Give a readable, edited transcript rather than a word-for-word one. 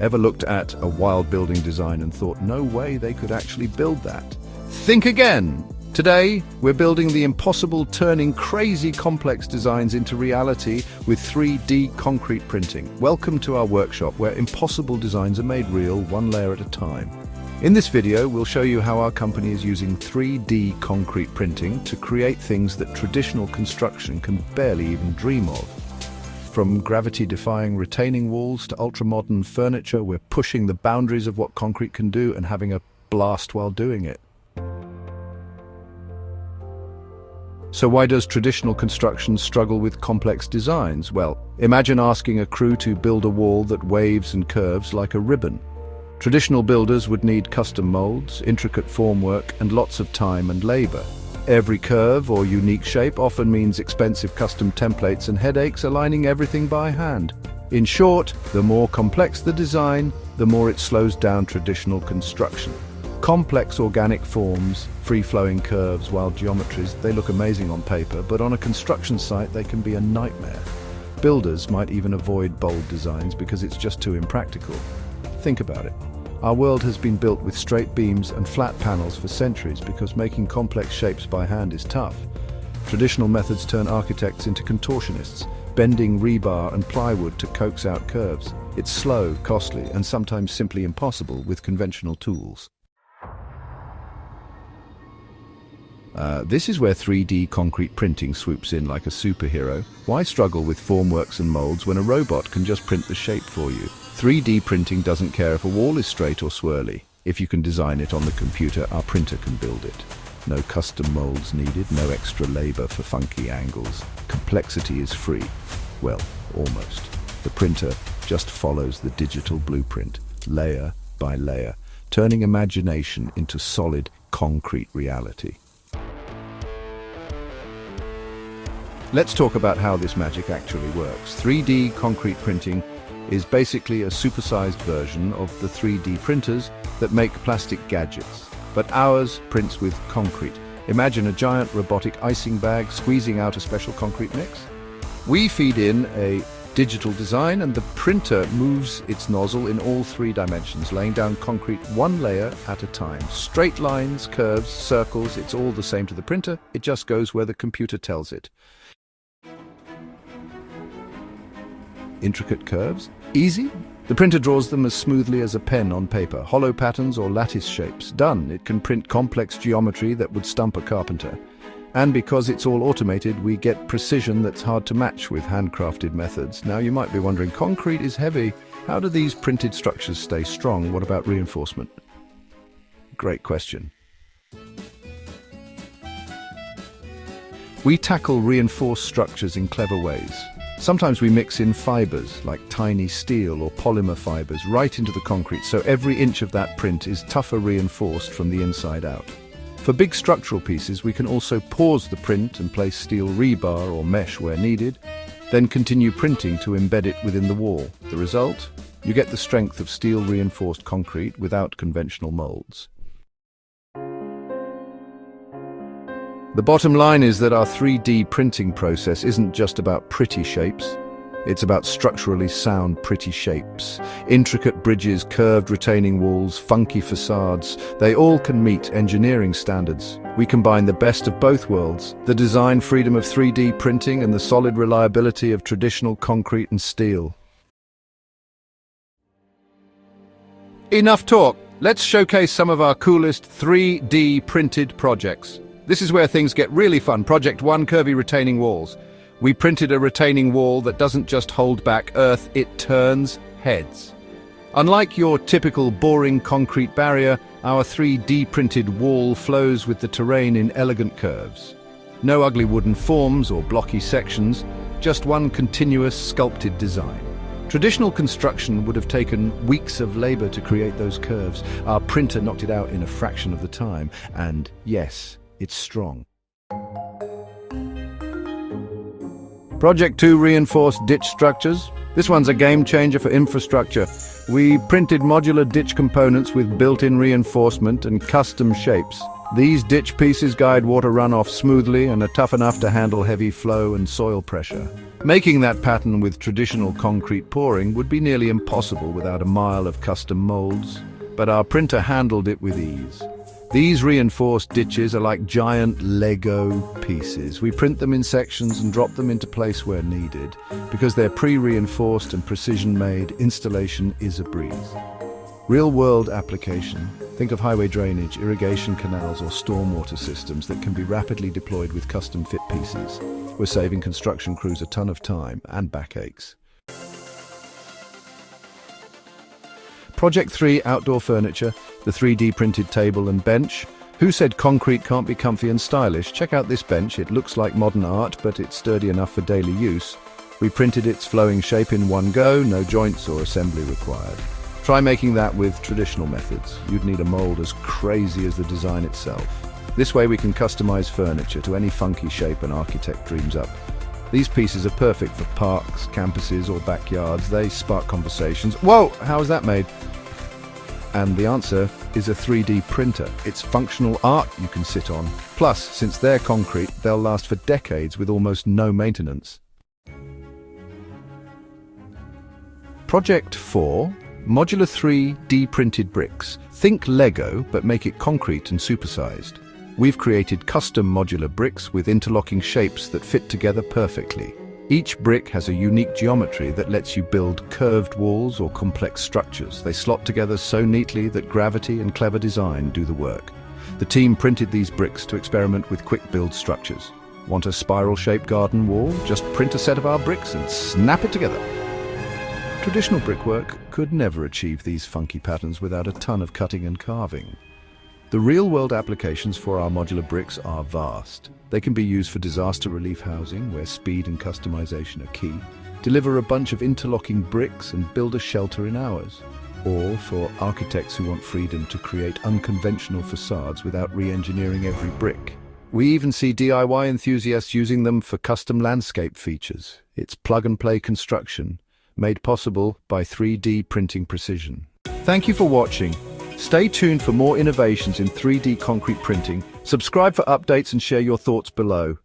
Ever looked at a wild building design and thought, no way they could actually build that? Think again! Today, we're building the impossible, turning crazy complex designs into reality with 3D concrete printing. Welcome to our workshop where impossible designs are made real, one layer at a time. In this video, we'll show you how our company is using 3D concrete printing to create things that traditional construction can barely even dream of. From gravity-defying retaining walls to ultra-modern furniture, we're pushing the boundaries of what concrete can do and having a blast while doing it. So why does traditional construction struggle with complex designs? Well, imagine asking a crew to build a wall that waves and curves like a ribbon. Traditional builders would need custom molds, intricate formwork, and lots of time and labor. Every curve or unique shape often means expensive custom templates and headaches aligning everything by hand. In short, the more complex the design, the more it slows down traditional construction. Complex organic forms, free-flowing curves, wild geometries, they look amazing on paper, but on a construction site they can be a nightmare. Builders might even avoid bold designs because it's just too impractical. Think about it. Our world has been built with straight beams and flat panels for centuries because making complex shapes by hand is tough. Traditional methods turn architects into contortionists, bending rebar and plywood to coax out curves. It's slow, costly, and sometimes simply impossible with conventional tools. This is where 3D concrete printing swoops in like a superhero. Why struggle with formworks and molds when a robot can just print the shape for you? 3D printing doesn't care if a wall is straight or swirly. If you can design it on the computer, our printer can build it. No custom molds needed, no extra labor for funky angles. Complexity is free. Well, almost. The printer just follows the digital blueprint, layer by layer, turning imagination into solid, concrete reality. Let's talk about how this magic actually works. 3D concrete printing is basically a supersized version of the 3D printers that make plastic gadgets, but ours prints with concrete. Imagine a giant robotic icing bag squeezing out a special concrete mix. We feed in a digital design and the printer moves its nozzle in all 3 dimensions, laying down concrete one layer at a time. Straight lines, curves, circles, it's all the same to the printer, it just goes where the computer tells it. Intricate curves? Easy? The printer draws them as smoothly as a pen on paper. Hollow patterns or lattice shapes? Done. It can print complex geometry that would stump a carpenter. And because it's all automated, we get precision that's hard to match with handcrafted methods. Now you might be wondering, concrete is heavy. How do these printed structures stay strong? What about reinforcement? Great question. We tackle reinforced structures in clever ways. Sometimes we mix in fibers, like tiny steel or polymer fibers, right into the concrete, so every inch of that print is tougher reinforced from the inside out. For big structural pieces, we can also pause the print and place steel rebar or mesh where needed, then continue printing to embed it within the wall. The result? You get the strength of steel-reinforced concrete without conventional molds. The bottom line is that our 3D printing process isn't just about pretty shapes. It's about structurally sound pretty shapes. Intricate bridges, curved retaining walls, funky facades, they all can meet engineering standards. We combine the best of both worlds, the design freedom of 3D printing and the solid reliability of traditional concrete and steel. Enough talk. Let's showcase some of our coolest 3D printed projects. This is where things get really fun. Project 1, Curvy retaining walls. We printed a retaining wall that doesn't just hold back earth, it turns heads. Unlike your typical boring concrete barrier, our 3D printed wall flows with the terrain in elegant curves. No ugly wooden forms or blocky sections, just one continuous sculpted design. Traditional construction would have taken weeks of labor to create those curves. Our printer knocked it out in a fraction of the time, and yes, it's strong. Project 2, reinforced ditch structures. This one's a game changer for infrastructure. We printed modular ditch components with built-in reinforcement and custom shapes. These ditch pieces guide water runoff smoothly and are tough enough to handle heavy flow and soil pressure. Making that pattern with traditional concrete pouring would be nearly impossible without a mile of custom molds, but our printer handled it with ease. These reinforced ditches are like giant Lego pieces. We print them in sections and drop them into place where needed. Because they're pre-reinforced and precision-made, installation is a breeze. Real-world application. Think of highway drainage, irrigation canals, or stormwater systems that can be rapidly deployed with custom-fit pieces. We're saving construction crews a ton of time and backaches. Project 3 outdoor furniture, the 3D printed table and bench. Who said concrete can't be comfy and stylish? Check out this bench. It looks like modern art, but it's sturdy enough for daily use. We printed its flowing shape in one go, no joints or assembly required. Try making that with traditional methods. You'd need a mold as crazy as the design itself. This way we can customize furniture to any funky shape an architect dreams up. These pieces are perfect for parks, campuses, or backyards. They spark conversations. Whoa, how is that made? And the answer is a 3D printer. It's functional art you can sit on. Plus, since they're concrete, they'll last for decades with almost no maintenance. Project 4. Modular 3D printed bricks. Think Lego, but make it concrete and supersized. We've created custom modular bricks with interlocking shapes that fit together perfectly. Each brick has a unique geometry that lets you build curved walls or complex structures. They slot together so neatly that gravity and clever design do the work. The team printed these bricks to experiment with quick-build structures. Want a spiral-shaped garden wall? Just print a set of our bricks and snap it together. Traditional brickwork could never achieve these funky patterns without a ton of cutting and carving. The real-world applications for our modular bricks are vast. They can be used for disaster relief housing, where speed and customization are key, deliver a bunch of interlocking bricks and build a shelter in hours, or for architects who want freedom to create unconventional facades without re-engineering every brick. We even see DIY enthusiasts using them for custom landscape features. It's plug-and-play construction, made possible by 3D printing precision. Thank you for watching. Stay tuned for more innovations in 3D concrete printing. Subscribe for updates and share your thoughts below.